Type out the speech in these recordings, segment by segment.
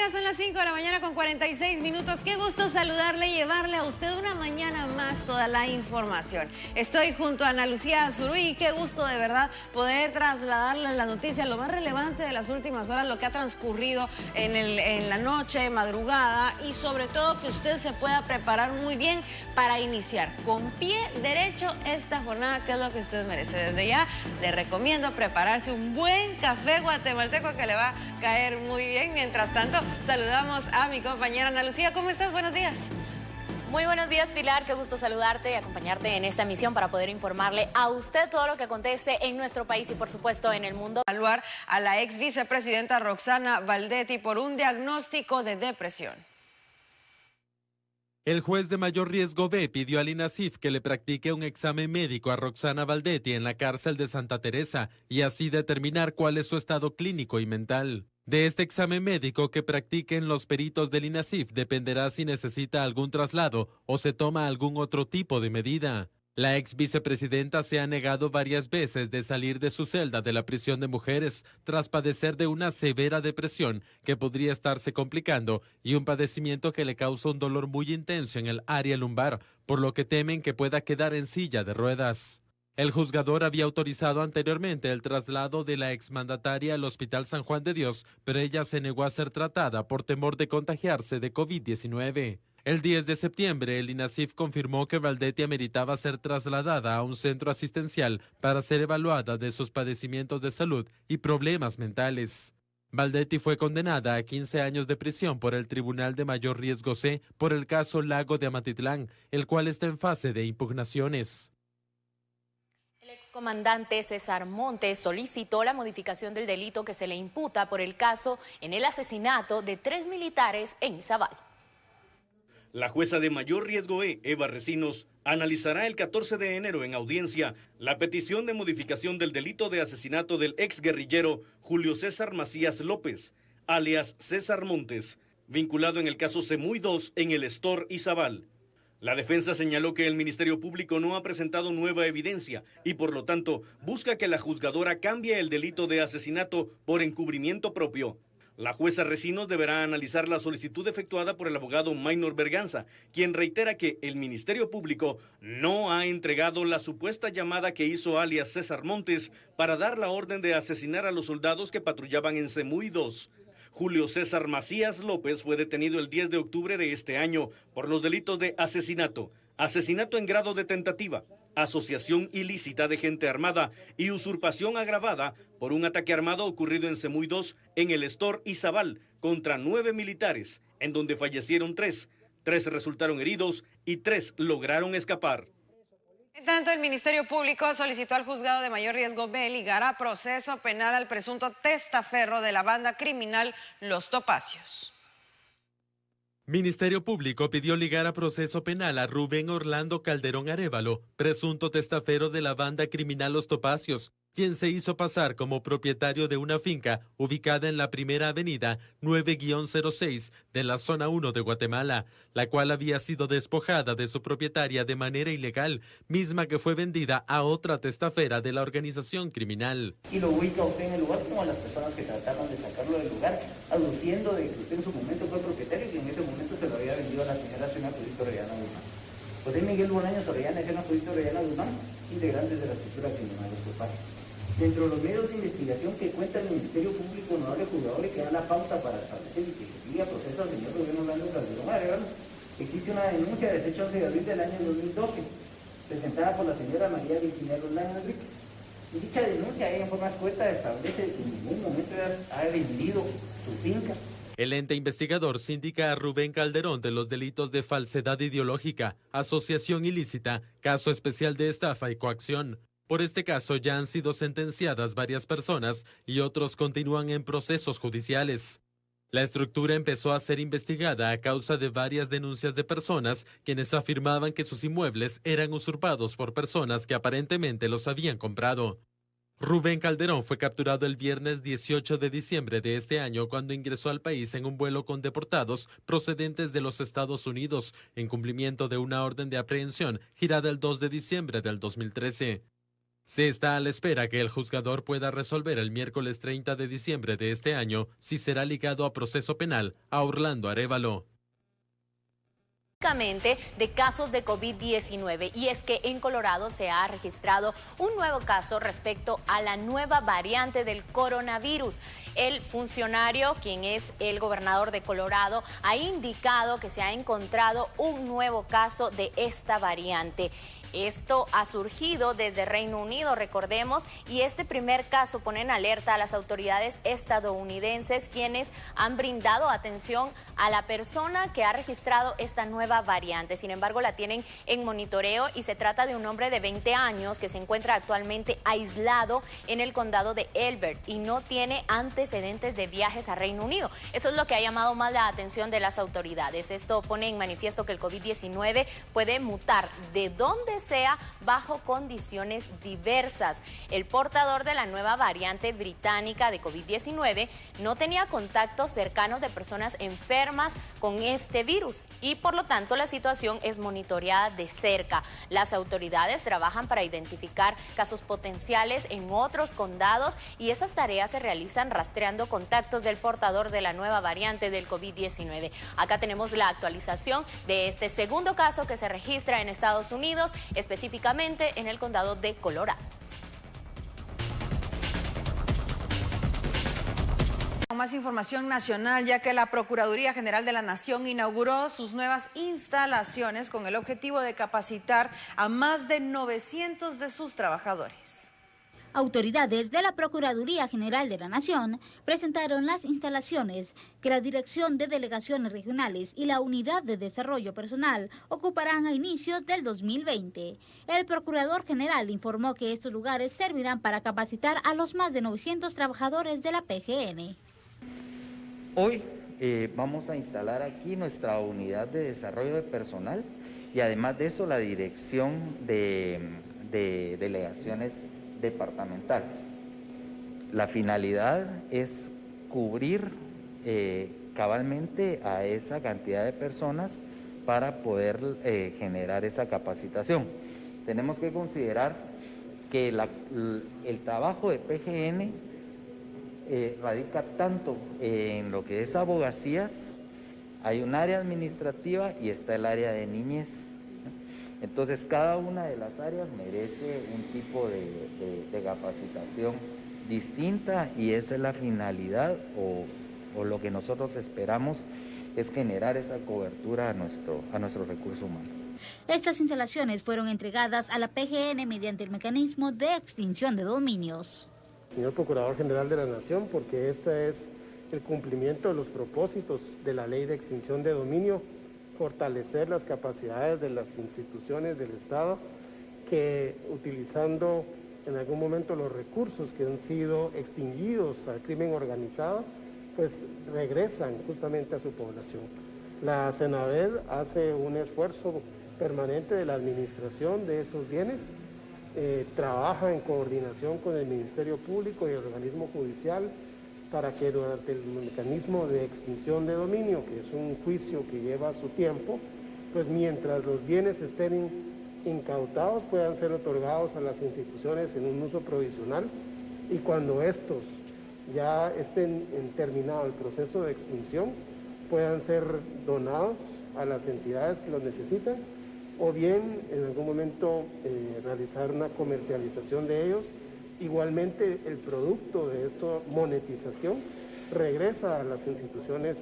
días, son las 5 de la mañana con 46 minutos. Qué gusto saludarle y llevarle a usted una mañana más toda la información. Estoy junto a Ana Lucía Azuruy y qué gusto de verdad poder trasladarle la noticia, lo más relevante de las últimas horas, lo que ha transcurrido en la noche, madrugada, y sobre todo que usted se pueda preparar muy bien para iniciar con pie derecho esta jornada, que es lo que usted merece. Desde ya le recomiendo prepararse un buen café guatemalteco que le va a caer muy bien. Mientras tanto, saludamos a mi compañera Ana Lucía. ¿Cómo estás? Buenos días. Muy buenos días, Pilar. Qué gusto saludarte y acompañarte en esta emisión para poder informarle a usted todo lo que acontece en nuestro país y, por supuesto, en el mundo. Evaluar a la ex vicepresidenta Roxana Valdetti por un diagnóstico de depresión. El juez de mayor riesgo B pidió al INASIF que le practique un examen médico a Roxana Valdetti en la cárcel de Santa Teresa y así determinar cuál es su estado clínico y mental. De este examen médico que practiquen los peritos del INASIF dependerá si necesita algún traslado o se toma algún otro tipo de medida. La ex vicepresidenta se ha negado varias veces de salir de su celda de la prisión de mujeres tras padecer de una severa depresión que podría estarse complicando y un padecimiento que le causa un dolor muy intenso en el área lumbar, por lo que temen que pueda quedar en silla de ruedas. El juzgador había autorizado anteriormente el traslado de la exmandataria al Hospital San Juan de Dios, pero ella se negó a ser tratada por temor de contagiarse de COVID-19. El 10 de septiembre, el INASIF confirmó que Valdetti ameritaba ser trasladada a un centro asistencial para ser evaluada de sus padecimientos de salud y problemas mentales. Valdetti fue condenada a 15 años de prisión por el Tribunal de Mayor Riesgo C por el caso Lago de Amatitlán, el cual está en fase de impugnaciones. El excomandante César Montes solicitó la modificación del delito que se le imputa por el caso en el asesinato de 3 militares en Izabal. La jueza de mayor riesgo E, Eva Recinos, analizará el 14 de enero en audiencia la petición de modificación del delito de asesinato del exguerrillero Julio César Macías López, alias César Montes, vinculado en el caso Semuy 2 en el Estor Izabal. La defensa señaló que el Ministerio Público no ha presentado nueva evidencia y por lo tanto busca que la juzgadora cambie el delito de asesinato por encubrimiento propio. La jueza Recinos deberá analizar la solicitud efectuada por el abogado Maynor Berganza, quien reitera que el Ministerio Público no ha entregado la supuesta llamada que hizo alias César Montes para dar la orden de asesinar a los soldados que patrullaban en Semuy 2. Julio César Macías López fue detenido el 10 de octubre de este año por los delitos de asesinato, asesinato en grado de tentativa, asociación ilícita de gente armada y usurpación agravada por un ataque armado ocurrido en Semuy 2 en el Estor Izabal contra 9 militares, en donde fallecieron 3. 3 resultaron heridos y 3 lograron escapar. En tanto, el Ministerio Público solicitó al juzgado de mayor riesgo B ligar a proceso penal al presunto testaferro de la banda criminal Los Topacios. Ministerio Público pidió ligar a proceso penal a Rubén Orlando Calderón Arévalo, presunto testafero de la banda criminal Los Topacios, quien se hizo pasar como propietario de una finca ubicada en la Primera Avenida 9-06 de la Zona 1 de Guatemala, la cual había sido despojada de su propietaria de manera ilegal, misma que fue vendida a otra testafera de la organización criminal. Y lo ubica usted en el lugar como a las personas que trataron de sacarlo del lugar, aduciendo de que usted en su momento fue propietario y que en ese momento se lo había vendido a la señora Xena Judito Orellana Guzmán. José Miguel Bolaños Orellana y Xena Judito Orellana Guzmán, integrantes de la estructura criminal Los Topacios. Dentro de los medios de investigación que cuenta el Ministerio Público, honorable juzgador, que da la pauta para establecer y que se siga proceso al señor Rubén Orlando Calderón Arévalo, existe una denuncia de fecha 11 de abril del año 2012, presentada por la señora María Virginia Roldán Enríquez. Y dicha denuncia, en forma escueta, establece que en ningún momento ha vendido su finca. El ente investigador sindica a Rubén Calderón de los delitos de falsedad ideológica, asociación ilícita, caso especial de estafa y coacción. Por este caso ya han sido sentenciadas varias personas y otros continúan en procesos judiciales. La estructura empezó a ser investigada a causa de varias denuncias de personas quienes afirmaban que sus inmuebles eran usurpados por personas que aparentemente los habían comprado. Rubén Calderón fue capturado el viernes 18 de diciembre de este año cuando ingresó al país en un vuelo con deportados procedentes de los Estados Unidos en cumplimiento de una orden de aprehensión girada el 2 de diciembre del 2013. Se está a la espera que el juzgador pueda resolver el miércoles 30 de diciembre de este año si será ligado a proceso penal a Orlando Arévalo. De casos de COVID-19, y es que en Colorado se ha registrado un nuevo caso respecto a la nueva variante del coronavirus. El funcionario, quien es el gobernador de Colorado, ha indicado que se ha encontrado un nuevo caso de esta variante. Esto ha surgido desde Reino Unido, recordemos, y este primer caso pone en alerta a las autoridades estadounidenses, quienes han brindado atención a la persona que ha registrado esta nueva variante. Sin embargo, la tienen en monitoreo y se trata de un hombre de 20 años que se encuentra actualmente aislado en el condado de Elbert y no tiene antecedentes de viajes a Reino Unido. Eso es lo que ha llamado más la atención de las autoridades. Esto pone en manifiesto que el COVID-19 puede mutar de donde sea bajo condiciones diversas. El portador de la nueva variante británica de COVID-19 no tenía contactos cercanos de personas enfermas con este virus y por lo tanto la situación es monitoreada de cerca. Las autoridades trabajan para identificar casos potenciales en otros condados y esas tareas se realizan rastreando contactos del portador de la nueva variante del COVID-19. Acá tenemos la actualización de este segundo caso que se registra en Estados Unidos, específicamente en el condado de Colorado. Más información nacional, ya que la Procuraduría General de la Nación inauguró sus nuevas instalaciones con el objetivo de capacitar a más de 900 de sus trabajadores. Autoridades de la Procuraduría General de la Nación presentaron las instalaciones que la Dirección de Delegaciones Regionales y la Unidad de Desarrollo Personal ocuparán a inicios del 2020. El Procurador General informó que estos lugares servirán para capacitar a los más de 900 trabajadores de la PGN. Hoy vamos a instalar aquí nuestra Unidad de Desarrollo de Personal y además de eso la Dirección de Delegaciones departamentales. La finalidad es cubrir cabalmente a esa cantidad de personas para poder generar esa capacitación. Tenemos que considerar que el trabajo de PGN radica tanto en lo que es abogacías, hay un área administrativa y está el área de niñez. Entonces, cada una de las áreas merece un tipo de capacitación distinta y esa es la finalidad o lo que nosotros esperamos es generar esa cobertura a nuestro recurso humano. Estas instalaciones fueron entregadas a la PGN mediante el mecanismo de extinción de dominios. Señor Procurador General de la Nación, porque este es el cumplimiento de los propósitos de la Ley de Extinción de Dominio, fortalecer las capacidades de las instituciones del Estado que utilizando en algún momento los recursos que han sido extinguidos al crimen organizado, pues regresan justamente a su población. La Senaved hace un esfuerzo permanente de la administración de estos bienes, trabaja en coordinación con el Ministerio Público y el organismo judicial para que durante el mecanismo de extinción de dominio, que es un juicio que lleva su tiempo, pues mientras los bienes estén incautados puedan ser otorgados a las instituciones en un uso provisional y cuando estos ya estén terminado el proceso de extinción puedan ser donados a las entidades que los necesitan o bien en algún momento realizar una comercialización de ellos. Igualmente el producto de esta monetización regresa a las instituciones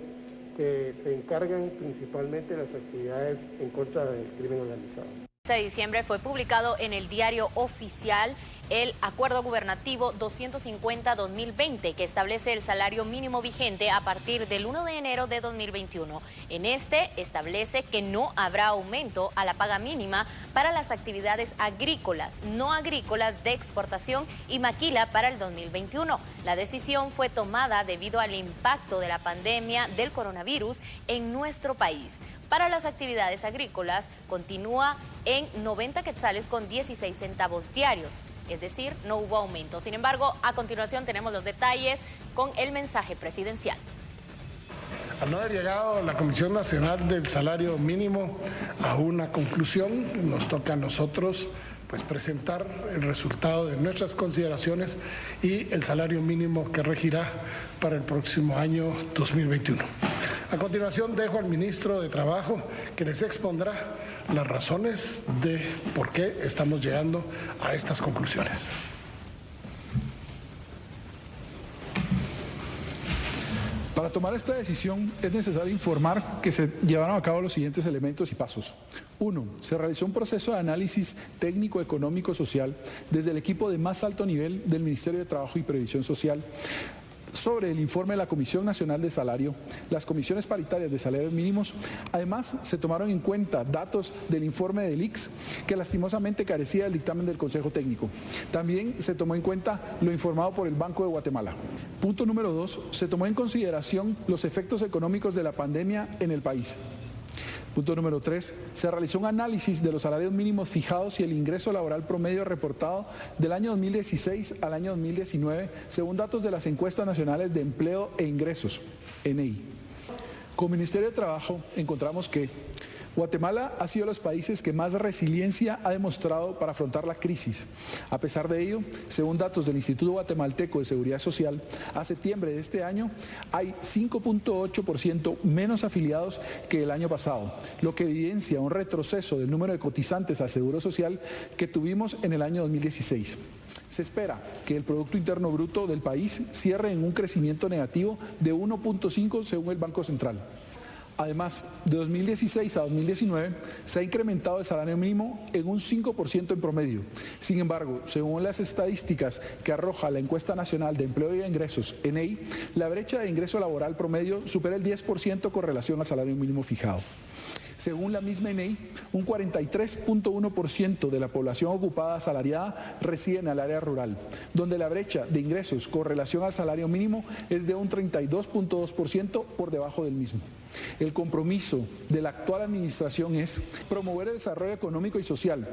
que se encargan principalmente de las actividades en contra del crimen organizado. Este diciembre fue publicado en el Diario Oficial el Acuerdo Gubernativo 250-2020 que establece el salario mínimo vigente a partir del 1 de enero de 2021. En este establece que no habrá aumento a la paga mínima para las actividades agrícolas, no agrícolas de exportación y maquila para el 2021. La decisión fue tomada debido al impacto de la pandemia del coronavirus en nuestro país. Para las actividades agrícolas continúa en 90 quetzales con 16 centavos diarios, es decir, no hubo aumento. Sin embargo, a continuación tenemos los detalles con el mensaje presidencial. Al no haber llegado la Comisión Nacional del Salario Mínimo a una conclusión, nos toca a nosotros pues presentar el resultado de nuestras consideraciones y el salario mínimo que regirá para el próximo año 2021. A continuación dejo al ministro de Trabajo que les expondrá las razones de por qué estamos llegando a estas conclusiones. Para tomar esta decisión es necesario informar que se llevaron a cabo los siguientes elementos y pasos. 1. Se realizó un proceso de análisis técnico, económico, social desde el equipo de más alto nivel del Ministerio de Trabajo y Previsión Social sobre el informe de la Comisión Nacional de Salario, las comisiones paritarias de salarios mínimos. Además, se tomaron en cuenta datos del informe del ICS que lastimosamente carecía del dictamen del Consejo Técnico. También se tomó en cuenta lo informado por el Banco de Guatemala. Punto número 2, se tomó en consideración los efectos económicos de la pandemia en el país. Punto número 3, se realizó un análisis de los salarios mínimos fijados y el ingreso laboral promedio reportado del año 2016 al año 2019, según datos de las encuestas nacionales de empleo e ingresos, ENEI. Como Ministerio de Trabajo encontramos que Guatemala ha sido de los países que más resiliencia ha demostrado para afrontar la crisis. A pesar de ello, según datos del Instituto Guatemalteco de Seguridad Social, a septiembre de este año hay 5.8% menos afiliados que el año pasado, lo que evidencia un retroceso del número de cotizantes al Seguro Social que tuvimos en el año 2016. Se espera que el Producto Interno Bruto del país cierre en un crecimiento negativo de 1.5 según el Banco Central. Además, de 2016 a 2019 se ha incrementado el salario mínimo en un 5% en promedio. Sin embargo, según las estadísticas que arroja la Encuesta Nacional de Empleo y Ingresos, ENEI, la brecha de ingreso laboral promedio supera el 10% con relación al salario mínimo fijado. Según la misma ENEI, un 43.1% de la población ocupada asalariada reside en el área rural, donde la brecha de ingresos con relación al salario mínimo es de un 32.2% por debajo del mismo. El compromiso de la actual administración es promover el desarrollo económico y social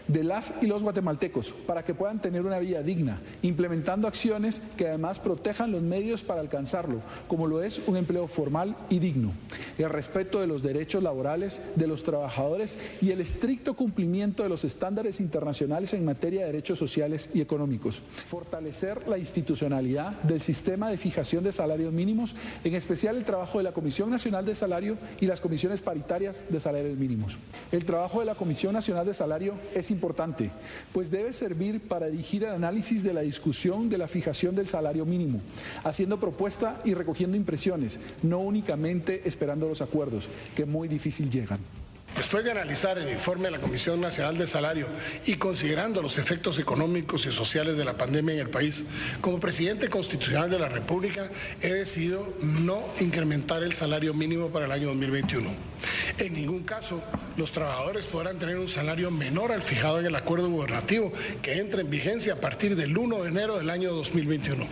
de las y los guatemaltecos para que puedan tener una vida digna, implementando acciones que además protejan los medios para alcanzarlo, como lo es un empleo formal y digno, el respeto de los derechos laborales de los trabajadores y el estricto cumplimiento de los estándares internacionales en materia de derechos sociales y económicos, fortalecer la institucionalidad del sistema de fijación de salarios mínimos, en especial el trabajo de la Comisión Nacional de Salario y las comisiones paritarias de salarios mínimos. El trabajo de la Comisión Nacional de Salario es importante, pues debe servir para dirigir el análisis de la discusión de la fijación del salario mínimo, haciendo propuesta y recogiendo impresiones, no únicamente esperando los acuerdos, que muy difícil llegan. Después de analizar el informe de la Comisión Nacional de Salario y considerando los efectos económicos y sociales de la pandemia en el país, como presidente constitucional de la República he decidido no incrementar el salario mínimo para el año 2021. En ningún caso los trabajadores podrán tener un salario menor al fijado en el acuerdo gubernativo que entra en vigencia a partir del 1 de enero del año 2021.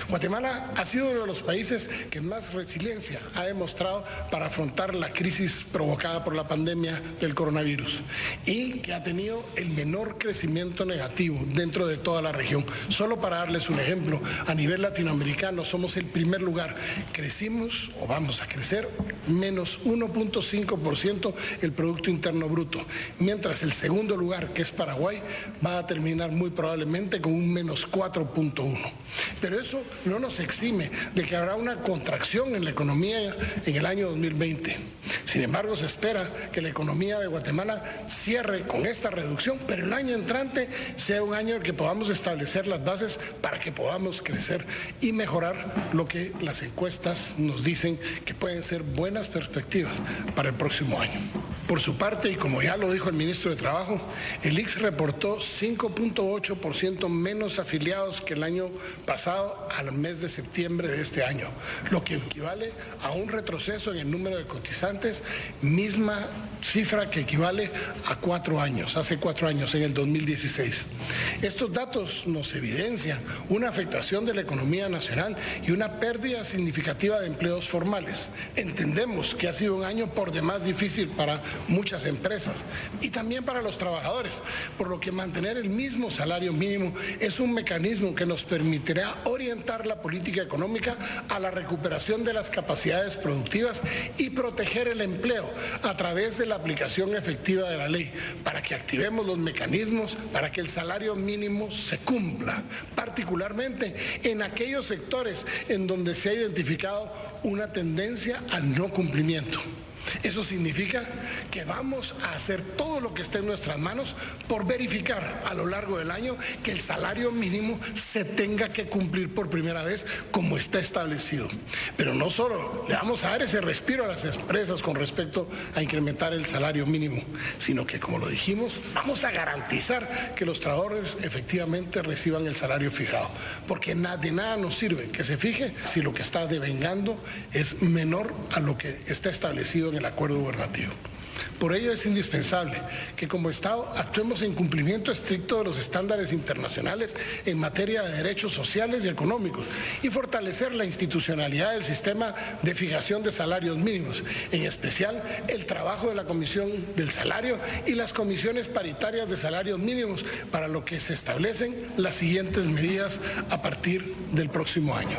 Guatemala ha sido uno de los países que más resiliencia ha demostrado para afrontar la crisis provocada por la pandemia del coronavirus y que ha tenido el menor crecimiento negativo dentro de toda la región. Solo para darles un ejemplo, a nivel latinoamericano somos el primer lugar. Crecimos o vamos a crecer menos 1.5% el Producto Interno Bruto, mientras el segundo lugar, que es Paraguay, va a terminar muy probablemente con un menos 4.1. Pero eso no nos exime de que habrá una contracción en la economía en el año 2020. Sin embargo, se espera que la economía de Guatemala cierre con esta reducción, pero el año entrante sea un año en que podamos establecer las bases para que podamos crecer y mejorar lo que las encuestas nos dicen que pueden ser buenas perspectivas para el próximo año. Por su parte, y como ya lo dijo el ministro de Trabajo, el ICS reportó 5.8% menos afiliados que el año pasado al mes de septiembre de este año, lo que equivale a un retroceso en el número de cotizantes, misma cifra que equivale a 4 años, hace 4 años, en el 2016. Estos datos nos evidencian una afectación de la economía nacional y una pérdida significativa de empleos formales. Entendemos que ha sido un año por demás difícil para muchas empresas y también para los trabajadores, por lo que mantener el mismo salario mínimo es un mecanismo que nos permitirá orientar la política económica a la recuperación de las capacidades productivas y proteger el empleo a través de la aplicación efectiva de la ley, para que activemos los mecanismos para que el salario mínimo se cumpla, particularmente en aquellos sectores en donde se ha identificado una tendencia al no cumplimiento. Eso significa que vamos a hacer todo lo que esté en nuestras manos por verificar a lo largo del año que el salario mínimo se tenga que cumplir por primera vez como está establecido. Pero no solo le vamos a dar ese respiro a las empresas con respecto a incrementar el salario mínimo, sino que, como lo dijimos, vamos a garantizar que los trabajadores efectivamente reciban el salario fijado, porque de nada nos sirve que se fije si lo que está devengando es menor a lo que está establecido en el acuerdo gubernativo. Por ello es indispensable que como Estado actuemos en cumplimiento estricto de los estándares internacionales en materia de derechos sociales y económicos y fortalecer la institucionalidad del sistema de fijación de salarios mínimos, en especial el trabajo de la Comisión del Salario y las comisiones paritarias de salarios mínimos, para lo que se establecen las siguientes medidas a partir del próximo año.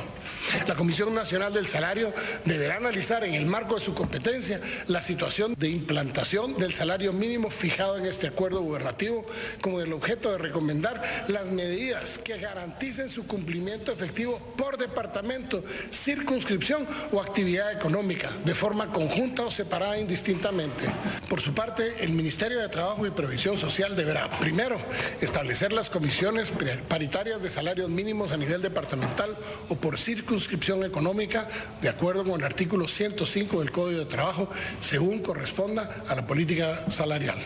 La Comisión Nacional del Salario deberá analizar en el marco de su competencia la situación de implantación del salario mínimo fijado en este acuerdo gubernativo, con el objeto de recomendar las medidas que garanticen su cumplimiento efectivo por departamento, circunscripción o actividad económica, de forma conjunta o separada indistintamente. Por su parte, el Ministerio de Trabajo y Previsión Social deberá, primero, establecer las comisiones paritarias de salarios mínimos a nivel departamental o por circunscripción económica, de acuerdo con el artículo 105 del Código de Trabajo, según corresponda a la política salarial.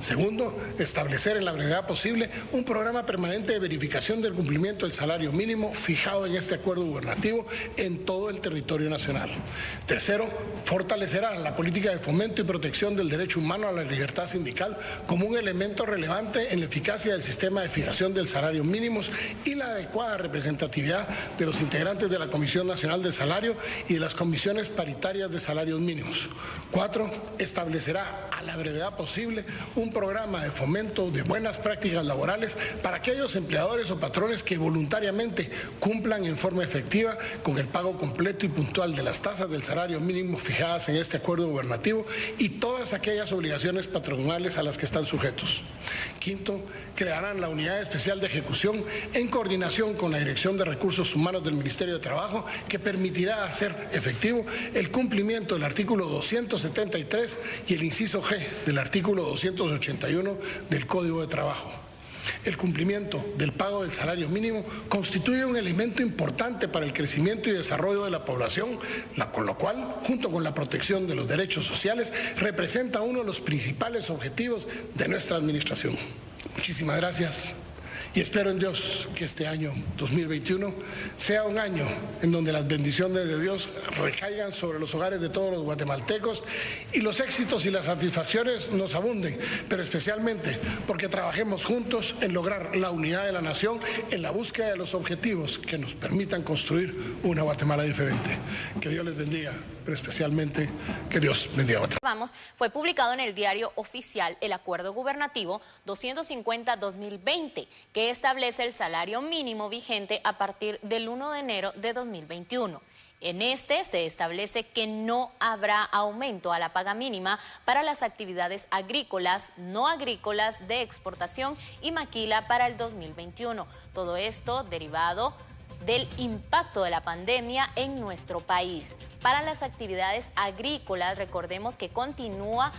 Segundo, establecer en la brevedad posible un programa permanente de verificación del cumplimiento del salario mínimo fijado en este acuerdo gubernativo en todo el territorio nacional. Tercero, fortalecerá la política de fomento y protección del derecho humano a la libertad sindical como un elemento relevante en la eficacia del sistema de fijación del salario mínimo y la adecuada representatividad de los integrantes de la Comisión Nacional del Salario y de las comisiones paritarias de salarios mínimos. Cuatro, establecerá a la brevedad posible un programa de fomento de buenas prácticas laborales para aquellos empleadores o patrones que voluntariamente cumplan en forma efectiva con el pago completo y puntual de las tasas del salario mínimo fijadas en este acuerdo gubernativo y todas aquellas obligaciones patronales a las que están sujetos. Quinto, crearán la Unidad Especial de Ejecución en coordinación con la Dirección de Recursos Humanos del Ministerio de Trabajo, que permitirá hacer efectivo el cumplimiento del artículo 273 y el inciso G del artículo 281 del Código de Trabajo. El cumplimiento del pago del salario mínimo constituye un elemento importante para el crecimiento y desarrollo de la población, con lo cual, junto con la protección de los derechos sociales, representa uno de los principales objetivos de nuestra administración. Muchísimas gracias. Y espero en Dios que este año 2021 sea un año en donde las bendiciones de Dios recaigan sobre los hogares de todos los guatemaltecos y los éxitos y las satisfacciones nos abunden, pero especialmente porque trabajemos juntos en lograr la unidad de la nación en la búsqueda de los objetivos que nos permitan construir una Guatemala diferente. Que Dios les bendiga, pero especialmente que Dios bendiga a Guatemala. Fue publicado en el Diario Oficial el Acuerdo Gubernativo 250-2020, que establece el salario mínimo vigente a partir del 1 de enero de 2021. En este se establece que no habrá aumento a la paga mínima para las actividades agrícolas, no agrícolas, de exportación y maquila para el 2021. Todo esto derivado del impacto de la pandemia en nuestro país. Para las actividades agrícolas, recordemos que continúa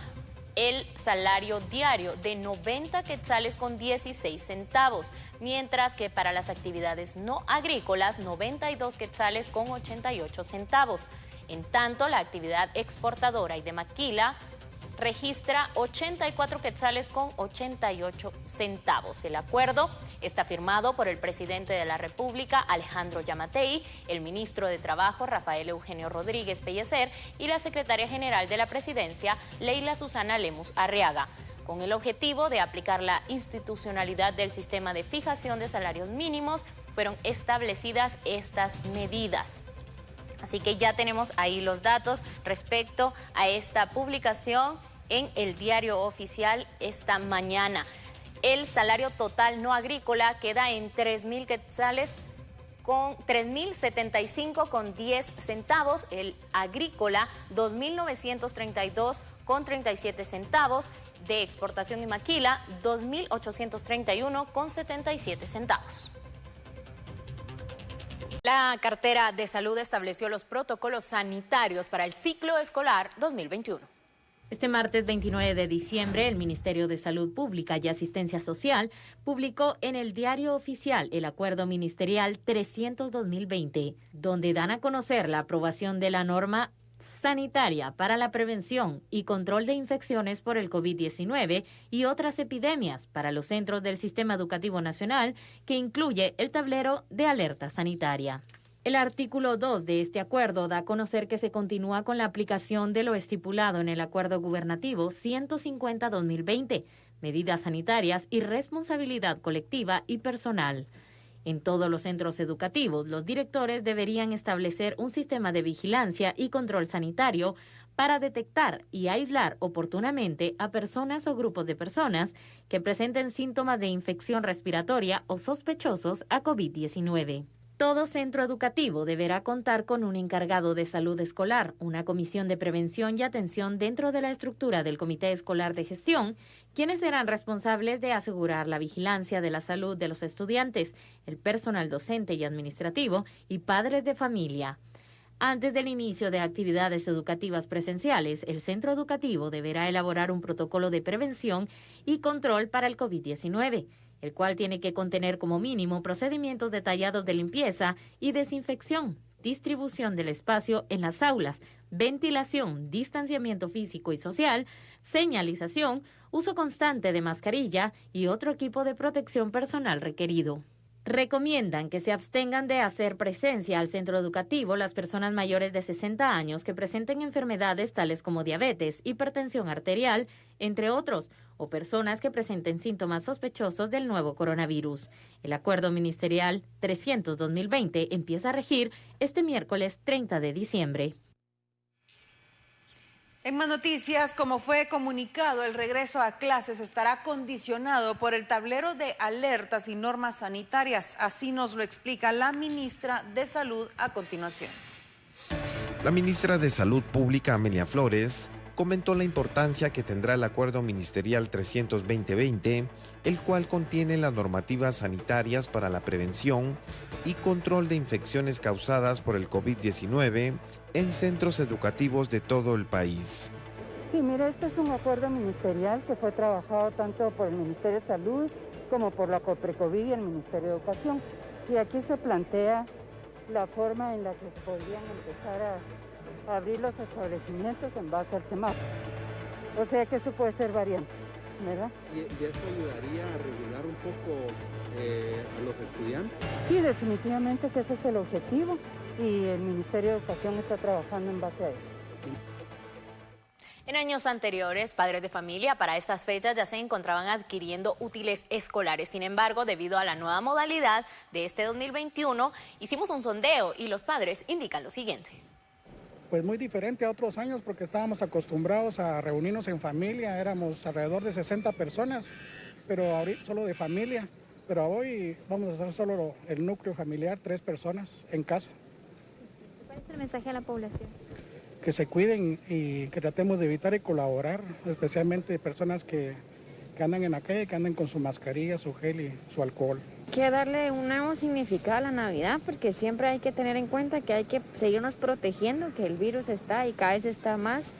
el salario diario de 90 quetzales con 16 centavos, mientras que para las actividades no agrícolas, 92 quetzales con 88 centavos. En tanto, la actividad exportadora y de maquila registra 84 quetzales con 88 centavos. El acuerdo está firmado por el presidente de la República, Alejandro Yamatei, el ministro de Trabajo, Rafael Eugenio Rodríguez Pellecer, y la secretaria general de la Presidencia, Leila Susana Lemus Arriaga, con el objetivo de aplicar la institucionalidad del sistema de fijación de salarios mínimos. Fueron establecidas estas medidas. Así que ya tenemos ahí los datos respecto a esta publicación en el Diario Oficial esta mañana. El salario total no agrícola queda en 3.000 quetzales con 3.075 con 10 centavos, el agrícola 2.932 con 37 centavos, de exportación y maquila 2.831 con 77 centavos. La cartera de salud estableció los protocolos sanitarios para el ciclo escolar 2021. Este martes 29 de diciembre, el Ministerio de Salud Pública y Asistencia Social publicó en el Diario Oficial el Acuerdo Ministerial 300-2020, donde dan a conocer la aprobación de la norma sanitaria para la prevención y control de infecciones por el COVID-19 y otras epidemias para los centros del Sistema Educativo Nacional, que incluye el tablero de alerta sanitaria. El artículo 2 de este acuerdo da a conocer que se continúa con la aplicación de lo estipulado en el Acuerdo Gubernativo 150-2020, medidas sanitarias y responsabilidad colectiva y personal. En todos los centros educativos, los directores deberían establecer un sistema de vigilancia y control sanitario para detectar y aislar oportunamente a personas o grupos de personas que presenten síntomas de infección respiratoria o sospechosos a COVID-19. Todo centro educativo deberá contar con un encargado de salud escolar, una comisión de prevención y atención dentro de la estructura del Comité Escolar de Gestión, quienes serán responsables de asegurar la vigilancia de la salud de los estudiantes, el personal docente y administrativo y padres de familia. Antes del inicio de actividades educativas presenciales, el centro educativo deberá elaborar un protocolo de prevención y control para el COVID-19, el cual tiene que contener como mínimo procedimientos detallados de limpieza y desinfección, distribución del espacio en las aulas, ventilación, distanciamiento físico y social, señalización, uso constante de mascarilla y otro equipo de protección personal requerido. Recomiendan que se abstengan de hacer presencia al centro educativo las personas mayores de 60 años que presenten enfermedades tales como diabetes, hipertensión arterial, entre otros, o personas que presenten síntomas sospechosos del nuevo coronavirus. El Acuerdo Ministerial 300-2020 empieza a regir este miércoles 30 de diciembre. En más noticias, como fue comunicado, el regreso a clases estará condicionado por el tablero de alertas y normas sanitarias. Así nos lo explica la ministra de Salud a continuación. La ministra de Salud Pública, Amelia Flores, comentó la importancia que tendrá el Acuerdo Ministerial 300-2020, el cual contiene las normativas sanitarias para la prevención y control de infecciones causadas por el COVID-19 en centros educativos de todo el país. Sí, mire, este es un acuerdo ministerial que fue trabajado tanto por el Ministerio de Salud como por la COPRECOVID y el Ministerio de Educación. Y aquí se plantea la forma en la que se podrían empezar a abrir los establecimientos en base al semáforo. O sea que eso puede ser variante, ¿verdad? ¿Y eso ayudaría a regular un poco a los estudiantes? Sí, definitivamente que ese es el objetivo y el Ministerio de Educación está trabajando en base a eso. En años anteriores, padres de familia para estas fechas ya se encontraban adquiriendo útiles escolares. Sin embargo, debido a la nueva modalidad de este 2021, hicimos un sondeo y los padres indican lo siguiente. Pues muy diferente a otros años porque estábamos acostumbrados a reunirnos en familia, éramos alrededor de 60 personas, pero ahorita solo de familia, pero hoy vamos a hacer solo el núcleo familiar, 3 personas en casa. ¿Cuál es el mensaje a la población? Que se cuiden y que tratemos de evitar y colaborar, especialmente personas que andan en la calle, que andan con su mascarilla, su gel y su alcohol. Hay que darle un nuevo significado a la Navidad porque siempre hay que tener en cuenta que hay que seguirnos protegiendo, que el virus está y cada vez está más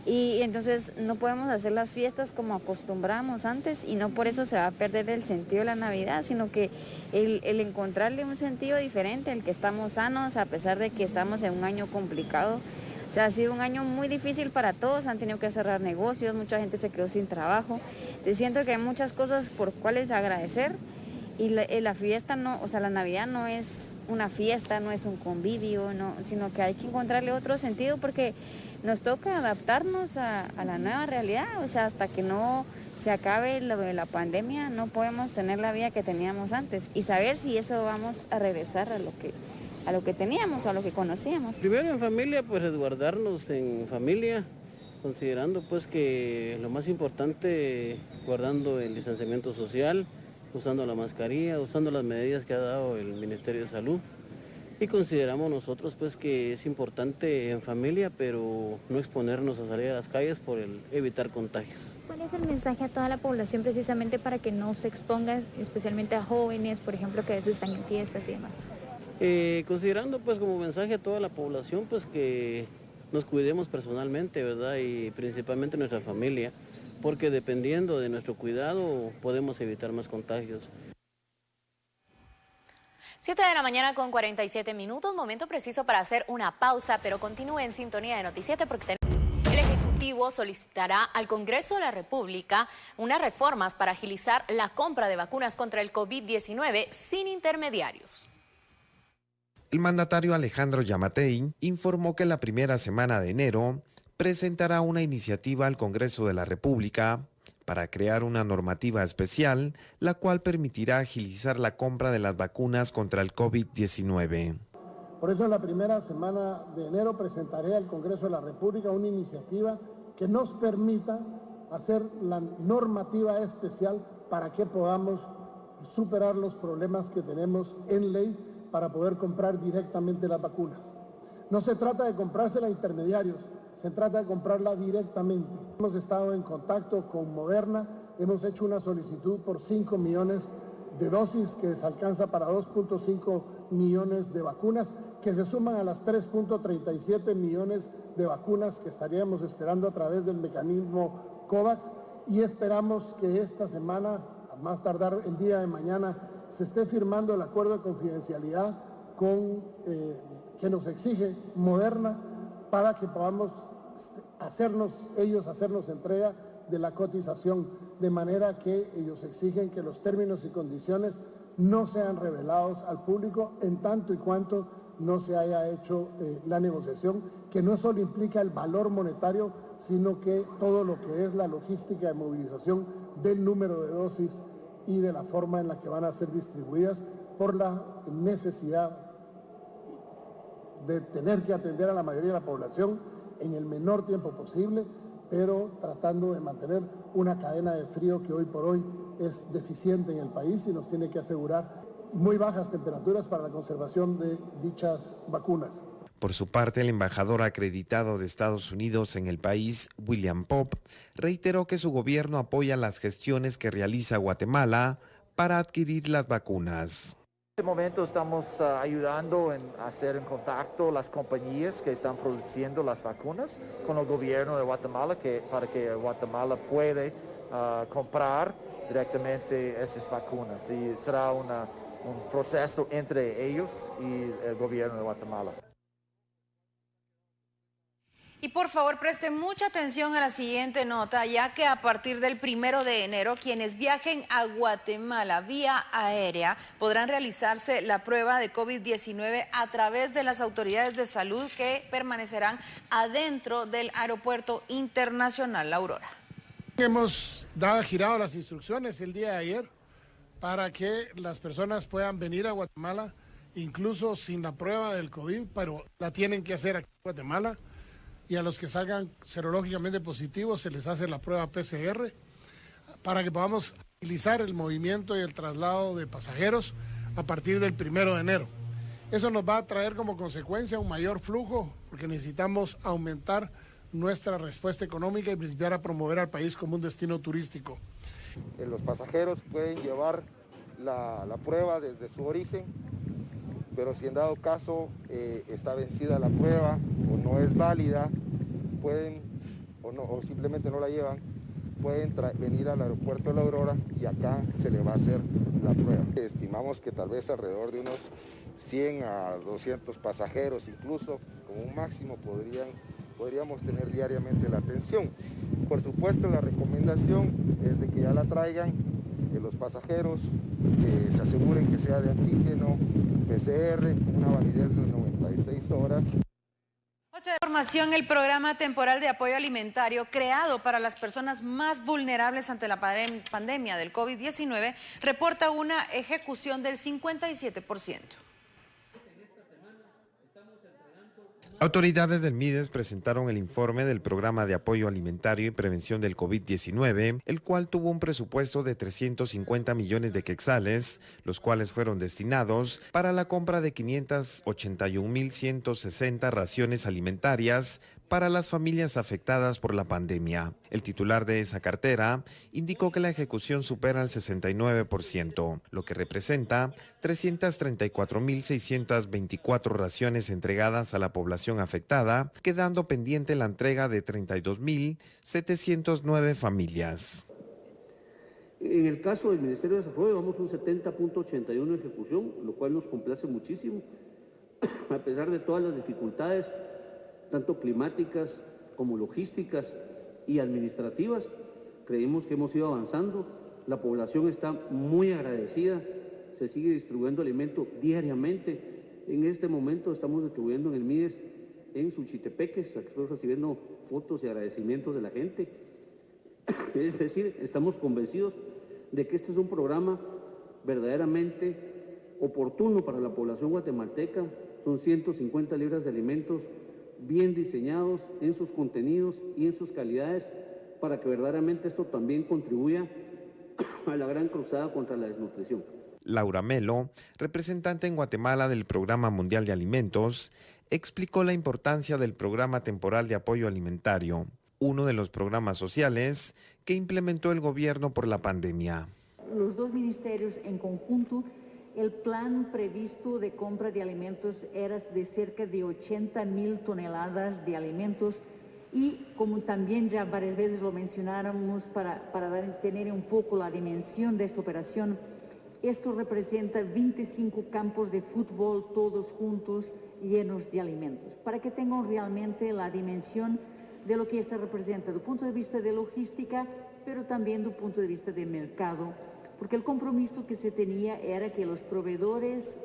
y entonces no podemos hacer las fiestas como acostumbramos antes y no por eso se va a perder el sentido de la Navidad, sino que el encontrarle un sentido diferente, el que estamos sanos a pesar de que estamos en un año complicado. O sea, ha sido un año muy difícil para todos, han tenido que cerrar negocios, mucha gente se quedó sin trabajo. Yo siento que hay muchas cosas por cuales agradecer y la fiesta no, o sea, la Navidad no es una fiesta, no es un convivio, no, sino que hay que encontrarle otro sentido porque nos toca adaptarnos a la nueva realidad, o sea, hasta que no se acabe la pandemia no podemos tener la vida que teníamos antes y saber si eso vamos a regresar a lo que teníamos, a lo que conocíamos. Primero en familia, pues resguardarnos en familia considerando pues que lo más importante, guardando el distanciamiento social, usando la mascarilla, usando las medidas que ha dado el Ministerio de Salud. Y consideramos nosotros pues que es importante en familia, pero no exponernos a salir a las calles por evitar contagios. ¿Cuál es el mensaje a toda la población precisamente para que no se exponga, especialmente a jóvenes, por ejemplo, que a veces están en fiestas y demás? Considerando pues como mensaje a toda la población pues que nos cuidemos personalmente, ¿verdad? Y principalmente nuestra familia, porque dependiendo de nuestro cuidado podemos evitar más contagios. 7 de la mañana con 47 minutos, momento preciso para hacer una pausa, pero continúe en sintonía de Noticiete porque el Ejecutivo solicitará al Congreso de la República unas reformas para agilizar la compra de vacunas contra el COVID-19 sin intermediarios. El mandatario Alejandro Yamatei informó que la primera semana de enero presentará una iniciativa al Congreso de la República para crear una normativa especial, la cual permitirá agilizar la compra de las vacunas contra el COVID-19. Por eso en la primera semana de enero presentaré al Congreso de la República una iniciativa que nos permita hacer la normativa especial para que podamos superar los problemas que tenemos en ley para poder comprar directamente las vacunas. No se trata de comprárselas a intermediarios, se trata de comprarla directamente. Hemos estado en contacto con Moderna, hemos hecho una solicitud por 5 millones de dosis que se alcanza para 2.5 millones de vacunas, que se suman a las 3.37 millones de vacunas que estaríamos esperando a través del mecanismo COVAX, y esperamos que esta semana, a más tardar el día de mañana, se esté firmando el acuerdo de confidencialidad que nos exige Moderna para que podamos hacernos entrega de la cotización, de manera que ellos exigen que los términos y condiciones no sean revelados al público en tanto y cuanto no se haya hecho la negociación, que no solo implica el valor monetario, sino que todo lo que es la logística de movilización del número de dosis y de la forma en la que van a ser distribuidas, por la necesidad de tener que atender a la mayoría de la población en el menor tiempo posible, pero tratando de mantener una cadena de frío que hoy por hoy es deficiente en el país y nos tiene que asegurar muy bajas temperaturas para la conservación de dichas vacunas. Por su parte, el embajador acreditado de Estados Unidos en el país, William Pope, reiteró que su gobierno apoya las gestiones que realiza Guatemala para adquirir las vacunas. En este momento estamos ayudando a hacer en contacto las compañías que están produciendo las vacunas con el gobierno de Guatemala para que Guatemala pueda comprar directamente esas vacunas. Y será un proceso entre ellos y el gobierno de Guatemala. Y por favor preste mucha atención a la siguiente nota, ya que a partir del 1 de enero quienes viajen a Guatemala vía aérea podrán realizarse la prueba de COVID-19 a través de las autoridades de salud que permanecerán adentro del Aeropuerto Internacional La Aurora. Hemos girado las instrucciones el día de ayer para que las personas puedan venir a Guatemala incluso sin la prueba del COVID, pero la tienen que hacer aquí en Guatemala. Y a los que salgan serológicamente positivos se les hace la prueba PCR para que podamos agilizar el movimiento y el traslado de pasajeros a partir del 1 de enero. Eso nos va a traer como consecuencia un mayor flujo porque necesitamos aumentar nuestra respuesta económica y principiar a promover al país como un destino turístico. Los pasajeros pueden llevar la prueba desde su origen, pero si en dado caso está vencida la prueba o no es válida, pueden o simplemente no la llevan, pueden venir al aeropuerto de La Aurora y acá se le va a hacer la prueba. Estimamos que tal vez alrededor de unos 100 a 200 pasajeros, incluso como un máximo podríamos tener diariamente la atención. Por supuesto, la recomendación es de que ya la traigan los pasajeros, que se aseguren que sea de antígeno PCR, una validez de 96 horas. Otra información, el programa temporal de apoyo alimentario creado para las personas más vulnerables ante la pandemia del COVID-19 reporta una ejecución del 57%. Autoridades del MIDES presentaron el informe del Programa de Apoyo Alimentario y Prevención del COVID-19, el cual tuvo un presupuesto de 350 millones de quetzales, los cuales fueron destinados para la compra de 581.160 raciones alimentarias para las familias afectadas por la pandemia. El titular de esa cartera indicó que la ejecución supera el 69%, lo que representa 334.624 raciones entregadas a la población afectada, quedando pendiente la entrega de 32.709 familias. En el caso del Ministerio de Desarrollo vamos un 70.81 de ejecución, lo cual nos complace muchísimo, a pesar de todas las dificultades, tanto climáticas como logísticas y administrativas. Creímos que hemos ido avanzando, la población está muy agradecida, se sigue distribuyendo alimento diariamente. En este momento estamos distribuyendo en el MIDES en Suchitepeques, estoy recibiendo fotos y agradecimientos de la gente. Es decir, estamos convencidos de que este es un programa verdaderamente oportuno para la población guatemalteca. Son 150 libras de alimentos bien diseñados en sus contenidos y en sus calidades, para que verdaderamente esto también contribuya a la gran cruzada contra la desnutrición. Laura Melo, representante en Guatemala del Programa Mundial de Alimentos, explicó la importancia del Programa Temporal de Apoyo Alimentario, uno de los programas sociales que implementó el gobierno por la pandemia. Los dos ministerios en conjunto, el plan previsto de compra de alimentos era de cerca de 80.000 toneladas de alimentos y, como también ya varias veces lo mencionáramos para tener un poco la dimensión de esta operación, esto representa 25 campos de fútbol todos juntos llenos de alimentos, para que tengan realmente la dimensión de lo que esto representa desde el punto de vista de logística, pero también desde el punto de vista de mercado, porque el compromiso que se tenía era que los proveedores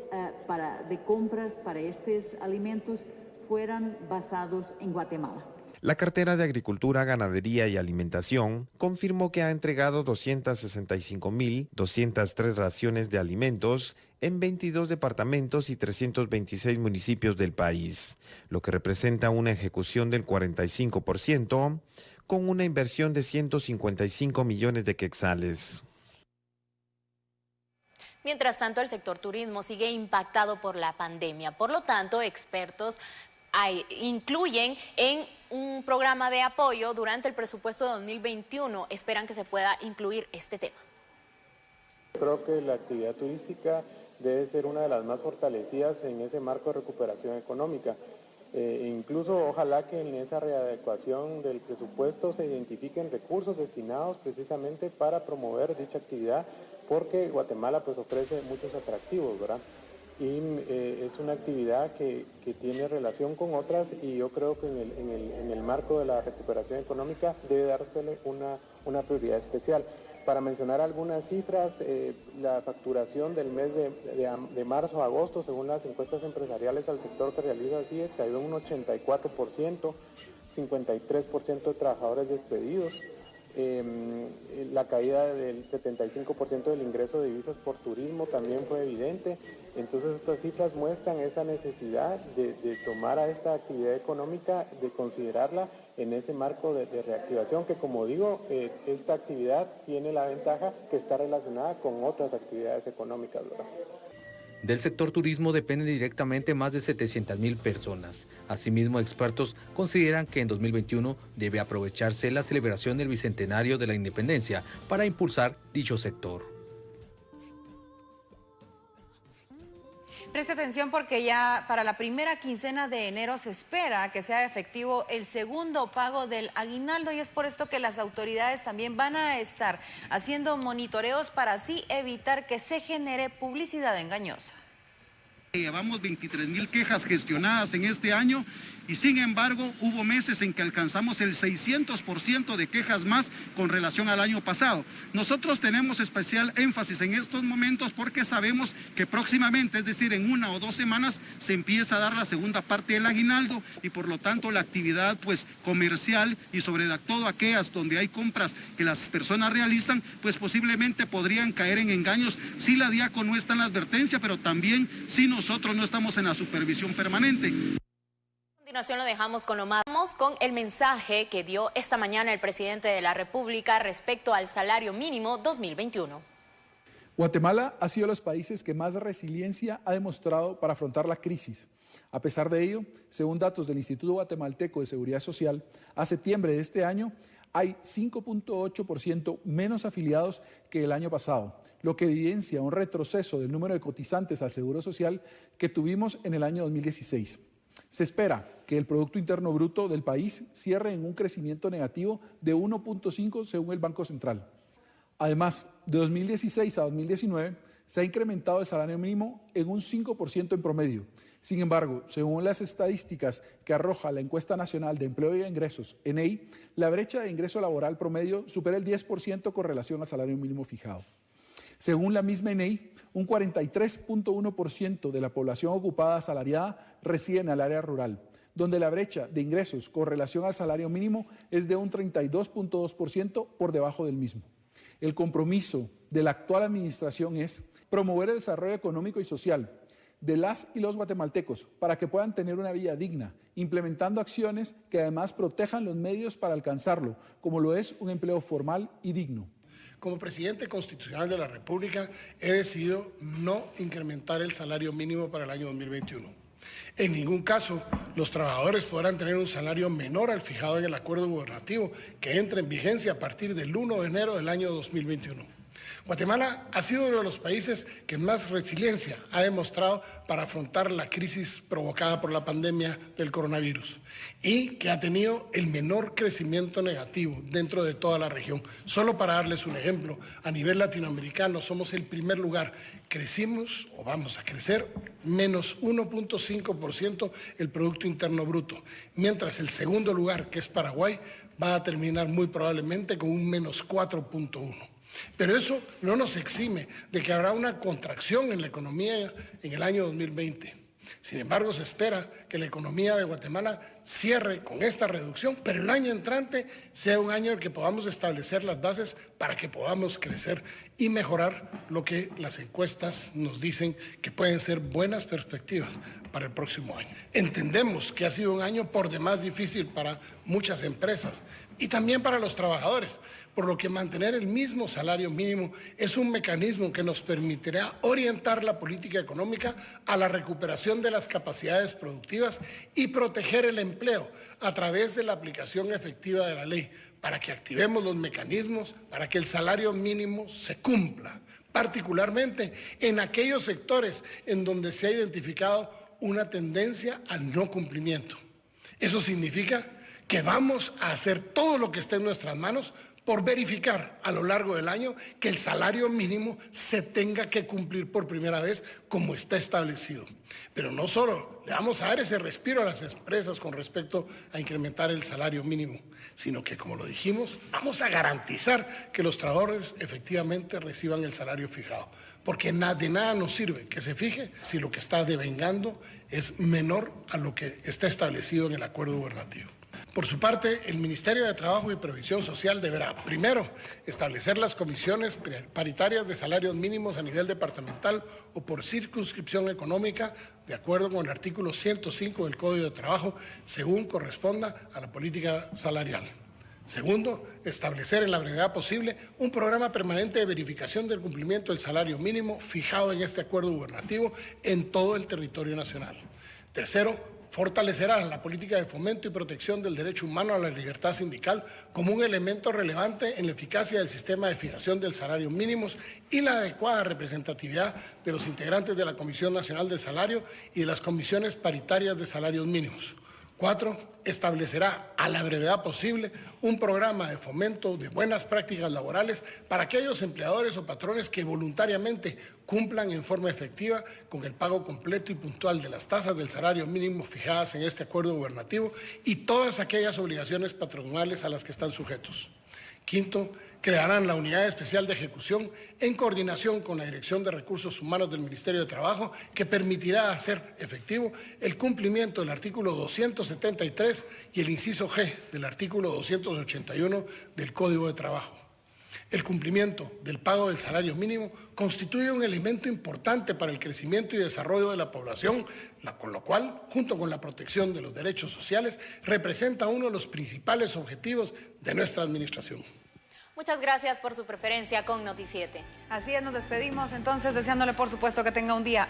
de compras para estos alimentos fueran basados en Guatemala. La cartera de Agricultura, Ganadería y Alimentación confirmó que ha entregado 265.203 raciones de alimentos en 22 departamentos y 326 municipios del país, lo que representa una ejecución del 45%, con una inversión de 155 millones de quetzales. Mientras tanto, el sector turismo sigue impactado por la pandemia. Por lo tanto, expertos incluyen en un programa de apoyo durante el presupuesto de 2021. Esperan que se pueda incluir este tema. Creo que la actividad turística debe ser una de las más fortalecidas en ese marco de recuperación económica. Incluso ojalá que en esa readecuación del presupuesto se identifiquen recursos destinados precisamente para promover dicha actividad, porque Guatemala pues ofrece muchos atractivos, ¿verdad? Y es una actividad que tiene relación con otras, y yo creo que en el marco de la recuperación económica debe dársele una prioridad especial. Para mencionar algunas cifras, la facturación del mes de marzo a agosto, según las encuestas empresariales al sector que realiza CIES, cayó un 84%, 53% de trabajadores despedidos. La caída del 75% del ingreso de divisas por turismo también fue evidente. Entonces estas cifras muestran esa necesidad de tomar a esta actividad económica, de considerarla en ese marco de reactivación, que como digo, esta actividad tiene la ventaja que está relacionada con otras actividades económicas, ¿verdad? Del sector turismo dependen directamente más de 700.000 personas. Asimismo, expertos consideran que en 2021 debe aprovecharse la celebración del Bicentenario de la Independencia para impulsar dicho sector. Preste atención porque ya para la primera quincena de enero se espera que sea efectivo el segundo pago del aguinaldo, y es por esto que las autoridades también van a estar haciendo monitoreos para así evitar que se genere publicidad engañosa. Llevamos 23.000 quejas gestionadas en este año y sin embargo hubo meses en que alcanzamos el 600% de quejas más con relación al año pasado. Nosotros tenemos especial énfasis en estos momentos porque sabemos que próximamente, es decir, en 1 o 2 semanas, se empieza a dar la segunda parte del aguinaldo y por lo tanto la actividad pues comercial y sobre todo aquellas donde hay compras que las personas realizan, pues posiblemente podrían caer en engaños si la DIACO no está en la advertencia, pero también si nosotros no estamos en la supervisión permanente. Lo dejamos con lo más. Vamos con el mensaje que dio esta mañana el presidente de la República respecto al salario mínimo 2021. Guatemala ha sido de los países que más resiliencia ha demostrado para afrontar la crisis. A pesar de ello, según datos del Instituto Guatemalteco de Seguridad Social, a septiembre de este año hay 5.8% menos afiliados que el año pasado, lo que evidencia un retroceso del número de cotizantes al Seguro Social que tuvimos en el año 2016. Se espera que el Producto Interno Bruto del país cierre en un crecimiento negativo de 1.5 según el Banco Central. Además, de 2016 a 2019 se ha incrementado el salario mínimo en un 5% en promedio. Sin embargo, según las estadísticas que arroja la Encuesta Nacional de Empleo y Ingresos, ENEI, la brecha de ingreso laboral promedio supera el 10% con relación al salario mínimo fijado. Según la misma ENEI, un 43.1% de la población ocupada asalariada reside en el área rural, donde la brecha de ingresos con relación al salario mínimo es de un 32.2% por debajo del mismo. El compromiso de la actual administración es promover el desarrollo económico y social de las y los guatemaltecos para que puedan tener una vida digna, implementando acciones que además protejan los medios para alcanzarlo, como lo es un empleo formal y digno. Como presidente constitucional de la República, he decidido no incrementar el salario mínimo para el año 2021. En ningún caso, los trabajadores podrán tener un salario menor al fijado en el acuerdo gubernativo que entra en vigencia a partir del 1 de enero del año 2021. Guatemala ha sido uno de los países que más resiliencia ha demostrado para afrontar la crisis provocada por la pandemia del coronavirus y que ha tenido el menor crecimiento negativo dentro de toda la región. Solo para darles un ejemplo, a nivel latinoamericano somos el primer lugar. Crecimos o vamos a crecer menos 1.5% el Producto Interno Bruto, mientras el segundo lugar, que es Paraguay, va a terminar muy probablemente con un menos 4.1%. Pero eso no nos exime de que habrá una contracción en la economía en el año 2020. Sin embargo, se espera que la economía de Guatemala cierre con esta reducción, pero el año entrante sea un año en el que podamos establecer las bases para que podamos crecer y mejorar lo que las encuestas nos dicen que pueden ser buenas perspectivas para el próximo año. Entendemos que ha sido un año por demás difícil para muchas empresas y también para los trabajadores, por lo que mantener el mismo salario mínimo es un mecanismo que nos permitirá orientar la política económica a la recuperación de las capacidades productivas y proteger el empleo a través de la aplicación efectiva de la ley, para que activemos los mecanismos para que el salario mínimo se cumpla, particularmente en aquellos sectores en donde se ha identificado una tendencia al no cumplimiento. Eso significa que vamos a hacer todo lo que esté en nuestras manos por verificar a lo largo del año que el salario mínimo se tenga que cumplir por primera vez como está establecido. Pero no solo le vamos a dar ese respiro a las empresas con respecto a incrementar el salario mínimo, sino que, como lo dijimos, vamos a garantizar que los trabajadores efectivamente reciban el salario fijado. Porque de nada nos sirve que se fije si lo que está devengando es menor a lo que está establecido en el acuerdo gubernativo. Por su parte, el Ministerio de Trabajo y Previsión Social deberá, primero, establecer las comisiones paritarias de salarios mínimos a nivel departamental o por circunscripción económica, de acuerdo con el artículo 105 del Código de Trabajo, según corresponda a la política salarial. Segundo, establecer en la brevedad posible un programa permanente de verificación del cumplimiento del salario mínimo fijado en este acuerdo gubernativo en todo el territorio nacional. Tercero, fortalecerá la política de fomento y protección del derecho humano a la libertad sindical como un elemento relevante en la eficacia del sistema de fijación del salario mínimo y la adecuada representatividad de los integrantes de la Comisión Nacional del Salario y de las comisiones paritarias de salarios mínimos. 4. Establecerá a la brevedad posible un programa de fomento de buenas prácticas laborales para aquellos empleadores o patrones que voluntariamente cumplan en forma efectiva con el pago completo y puntual de las tasas del salario mínimo fijadas en este acuerdo gubernativo y todas aquellas obligaciones patronales a las que están sujetos. Quinto, crearán la Unidad Especial de Ejecución en coordinación con la Dirección de Recursos Humanos del Ministerio de Trabajo, que permitirá hacer efectivo el cumplimiento del artículo 273 y el inciso G del artículo 281 del Código de Trabajo. El cumplimiento del pago del salario mínimo constituye un elemento importante para el crecimiento y desarrollo de la población, con lo cual, junto con la protección de los derechos sociales, representa uno de los principales objetivos de nuestra administración. Muchas gracias por su preferencia con Noti7. Así es, nos despedimos entonces deseándole por supuesto que tenga un día